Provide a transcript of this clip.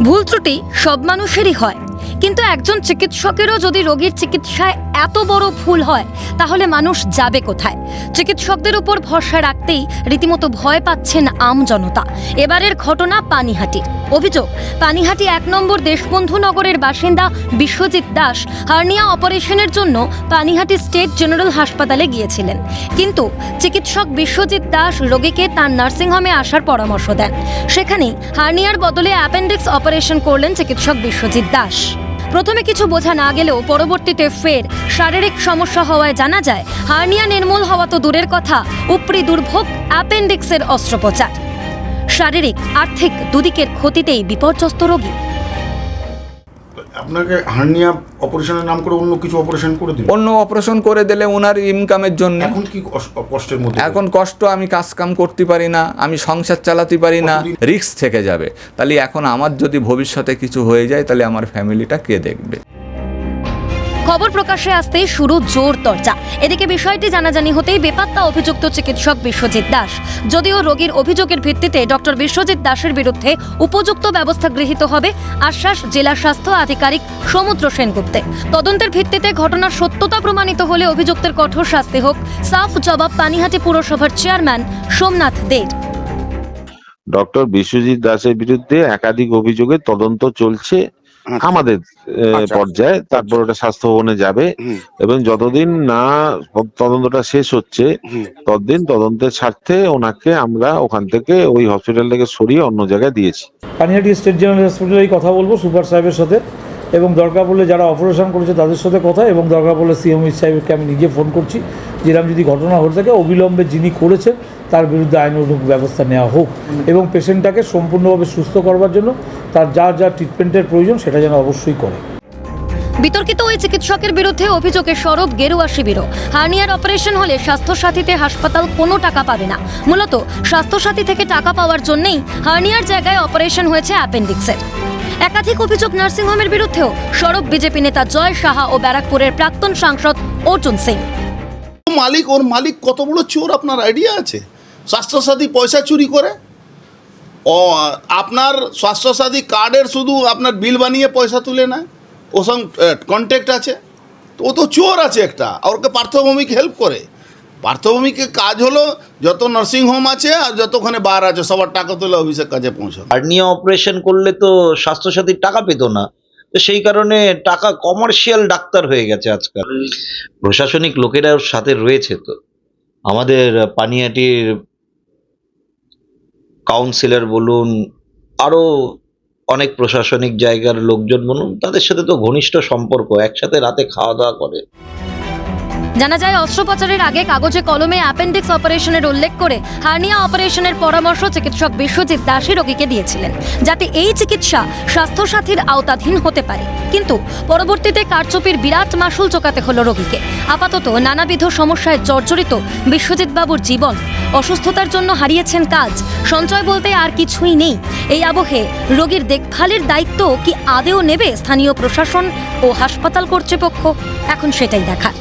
ভুল ত্রুটি সব মানুষেরই হয়, কিন্তু একজন চিকিৎসকেরও যদি রোগীর চিকিৎসায় এত বড় ভুল হয় তাহলে মানুষ যাবে কোথায়? চিকিৎসকদের উপর ভরসা রাখতেই রীতিমতো ভয় পাচ্ছেন আম জনতা। এবারের ঘটনা পানিহাটির। অভিযোগ, পানিহাটি ১ নম্বর দেশবন্ধু নগরের বাসিন্দা বিশ্বজিৎ দাস হার্নিয়া অপারেশনের জন্য পানিহাটি স্টেট জেনারেল হাসপাতালে গিয়েছিলেন, কিন্তু চিকিৎসক বিশ্বজিৎ দাস রোগীকে তার নার্সিংহোমে আসার পরামর্শ দেন। সেখানেই হার্নিয়ার বদলে অ্যাপেন্ডিক্স অপারেশন করলেন চিকিৎসক বিশ্বজিৎ দাস। প্রথমে কিছু বোঝা না গেলেও পরবর্তীতে ফের শারীরিক সমস্যা হওয়ায় জানা যায় হার্নিয়া নির্মূল হওয়া তো দূরের কথা, উপরি দুর্ভোগ অ্যাপেন্ডিক্সের অস্ত্রোপচার। শারীরিক আর্থিক দুদিকের ক্ষতিতেই বিপর্যস্ত রোগী। আপনাকে হার্নিয়া অপারেশনের নাম করে অন্য কিছু অপারেশন করে দিল, অন্য অপারেশন করে দিলে ওনার ইনকামের জন্য এখন কি কষ্টের মধ্যে? এখন কষ্ট, আমি কাজ কাম করতে পারি না, আমি সংসার চালাতে পারি না, রিস্ক থেকে যাবে। তাহলে এখন আমার যদি ভবিষ্যতে কিছু হয়ে যায় তাহলে আমার ফ্যামিলিটা কে দেখবে? খবর প্রকাশ্যে আসতেই শুরু জোর চর্চা। এদিকে বিষয়টি জানাজানি হতেই বেপাত্তা অভিযুক্ত চিকিৎসক বিশ্বজিৎ দাস। যদিও রোগীর অভিযোগের ভিত্তিতে ডক্টর বিশ্বজিৎ দাসের বিরুদ্ধে উপযুক্ত ব্যবস্থা গৃহীত হবে, আশ্বাস জেলা স্বাস্থ্য আধিকারিক সমুদ্র সেনগুপ্তে। তদন্তের ভিত্তিতে ঘটনার সত্যতা প্রমাণিত হলে অভিযুক্তের কঠোর শাস্তি হোক, সাফ জবাব পানিহাটি পুরসভার চেয়ারম্যান সোমনাথ দের। ডক্টর বিশ্বজিৎ দাসের বিরুদ্ধে একাধিক অভিযোগে তদন্ত চলছে আমাদের পর্যায়ে, তারপর ওটা স্বাস্থ্য ভবনে যাবে এবং যতদিন না তদন্তটা শেষ হচ্ছে ততদিন তদন্তের স্বার্থে ওনাকে আমরা ওখান থেকে ওই হসপিটাল থেকে সরিয়ে অন্য জায়গায় দিয়েছি। পানিহাটি স্টেট জেনারেল হসপিটালেই কথা বলবো সুপার সাহেবের সাথে, এবং দরকার পড়লে যারা অপারেশন করেছে তাদের সাথে কথা, এবং দরকার পড়লে সিএমএইচ সাহেবকে আমি নিজে ফোন করছি, যেরকম যদি ঘটনা ঘটে থাকে অবিলম্বে যিনি করেছেন তার বিরুদ্ধে আইনানুগ ব্যবস্থা নেওয়া হোক, এবং পেশেন্টটাকে সম্পূর্ণভাবে সুস্থ করবার জন্য তার যা ট্রিটমেন্টের প্রয়োজন সেটা যেন অবশ্যই করে। বিতর্কিত ওই চিকিৎসকের বিরুদ্ধে অভিযোগে সরব গেরুয়া শিবিরও। হার্নিয়ার অপারেশন হলে স্বাস্থ্যসাথীতে হাসপাতাল কোনো টাকা পাবে না। মূলত স্বাস্থ্যসাথী থেকে টাকা পাওয়ার জন্যই হার্নিয়ার জায়গায় অপারেশন হয়েছে অ্যাপেন্ডিক্সের। একাধিক অভিযোগ নার্সিংহোমের বিরুদ্ধেও সরব বিজেপি নেতা জয় সাহা ও ব্যারাকপুরের প্রাক্তন সাংসদ অর্জুন সিং। ওর মালিক কত বড় চোর আপনার আইডিয়া আছে? স্বাস্থ্যসাথী পয়সা চুরি করে, ও আপনার স্বাস্থ্যসাথী কার্ডের শুধু আপনার বিল বানিয়ে পয়সা তুলে নেয়, ওর সঙ্গে কন্ট্যাক্ট আছে, তো ও তো চোর আছে একটা। আর ওকে পার্থভূমিক হেল্প করে। পার্থভূমিকের কাজ হলো যত নার্সিংহোম আছে আর যতখানে বার আছে সবার টাকা তুলে অফিসের কাজে পৌঁছানো। হার্নিয়া অপারেশন করলে তো স্বাস্থ্যসাথীর টাকা পেত না, তো সেই কারণে টাকা কমার্শিয়াল ডাক্তার হয়ে গেছে আজকাল। প্রশাসনিক লোকেরা ওর সাথে রয়েছে, তো আমাদের পানিহাটির কাউন্সিলর বলুন, আরও অনেক প্রশাসনিক জায়গার লোকজন বলুন, তাদের সাথে তো ঘনিষ্ঠ সম্পর্ক, একসাথে রাতে খাওয়া দাওয়া করে। জানা যায় অস্ত্রোপচারের আগে কাগজে কলমে অ্যাপেন্ডিক্স অপারেশনের উল্লেখ করে হার্নিয়া অপারেশনের পরামর্শ চিকিৎসক বিশ্বজিৎ দাসী রোগীকে দিয়েছিলেন, যাতে এই চিকিৎসা স্বাস্থ্যসাথীর আওতাধীন হতে পারে। কিন্তু পরবর্তীতে কারচুপির বিরাট মাসুল চোকাতে হলো রোগীকে। আপাতত নানাবিধ সমস্যায় জর্জরিত বিশ্বজিৎ বাবুর জীবন। অসুস্থতার জন্য হারিয়েছেন কাজ, সঞ্চয় বলতে আর কিছুই নেই। এই আবহে রোগীর দেখভালের দায়িত্ব কি আদেও নেবে স্থানীয় প্রশাসন ও হাসপাতাল কর্তৃপক্ষ? এখন সেটাই দেখার।